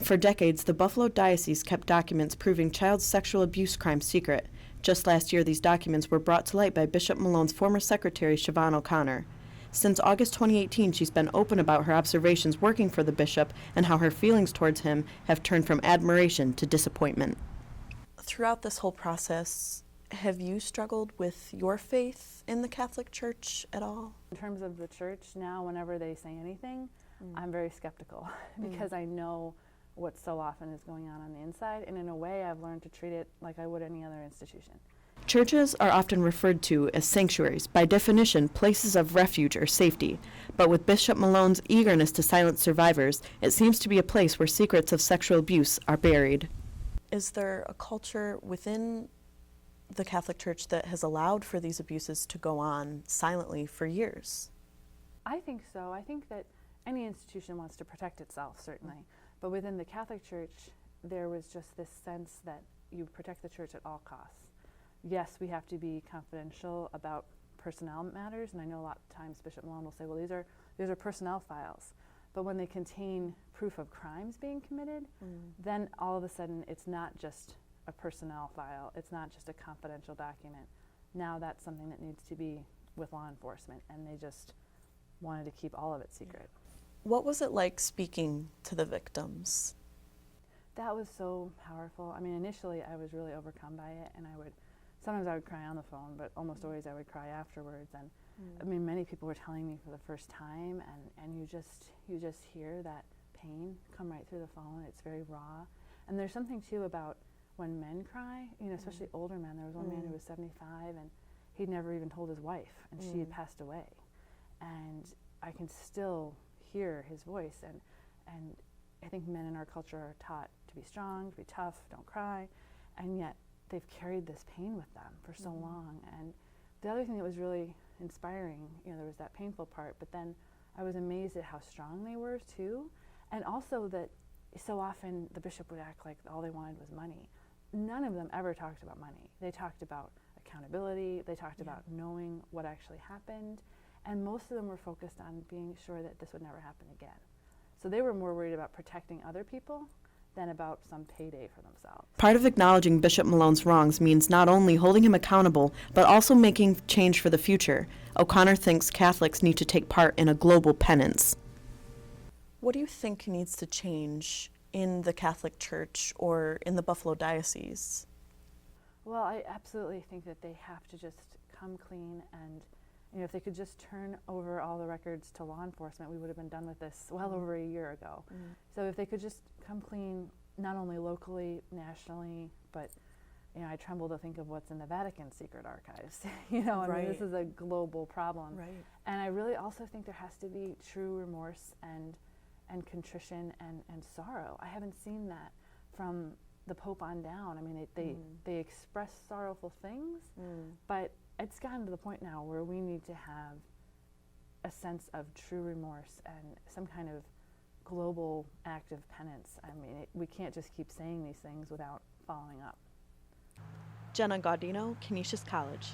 For decades, the Buffalo Diocese kept documents proving child sexual abuse crimes secret. Just last year, these documents were brought to light by Bishop Malone's former secretary, Siobhan O'Connor. Since August 2018, she's been open about her observations working for the bishop and how her feelings towards him have turned from admiration to disappointment. Throughout this whole process, have you struggled with your faith in the Catholic Church at all? In terms of the church now, whenever they say anything, I'm very skeptical because I know what so often is going on the inside, and in a way I've learned to treat it like I would any other institution. Churches are often referred to as sanctuaries, by definition, places of refuge or safety. But with Bishop Malone's eagerness to silence survivors, it seems to be a place where secrets of sexual abuse are buried. Is there a culture within the Catholic Church that has allowed for these abuses to go on silently for years? I think so. I think that any institution wants to protect itself, certainly. But within the Catholic Church, there was just this sense that you protect the church at all costs. Yes, we have to be confidential about personnel matters, and I know a lot of times Bishop Malone will say, well, these are personnel files. But when they contain proof of crimes being committed, then all of a sudden it's not just a personnel file, it's not just a confidential document. Now that's something that needs to be with law enforcement, and they just wanted to keep all of it secret. What was it like speaking to the victims? That was so powerful. I mean, initially I was really overcome by it, and sometimes I would cry on the phone, but almost always I would cry afterwards. And I mean, many people were telling me for the first time, and you just hear that pain come right through the phone. It's very raw. And there's something too about when men cry, you know, especially older men. There was one man who was 75, and he'd never even told his wife, and she had passed away. And I can still hear his voice, and I think men in our culture are taught to be strong, to be tough, don't cry, and yet they've carried this pain with them for so long. And the other thing that was really inspiring, you know, there was that painful part, but then I was amazed at how strong they were too, and also that so often the bishop would act like all they wanted was money. None of them ever talked about money. They talked about accountability, they talked about knowing what actually happened, and most of them were focused on being sure that this would never happen again. So they were more worried about protecting other people than about some payday for themselves. Part of acknowledging Bishop Malone's wrongs means not only holding him accountable, but also making change for the future. O'Connor thinks Catholics need to take part in a global penance. What do you think needs to change in the Catholic Church or in the Buffalo Diocese? Well, I absolutely think that they have to just come clean, and you know, if they could just turn over all the records to law enforcement, we would have been done with this well over a year ago. So if they could just come clean, not only locally, nationally, but you know, I tremble to think of what's in the Vatican secret archives. You know, I mean, this is a global problem. And I really also think there has to be true remorse and contrition and sorrow. I haven't seen that from the Pope on down. I mean, they express sorrowful things, but it's gotten to the point now where we need to have a sense of true remorse and some kind of global act of penance. I mean, we can't just keep saying these things without following up. Jenna Gaudino, Canisius College.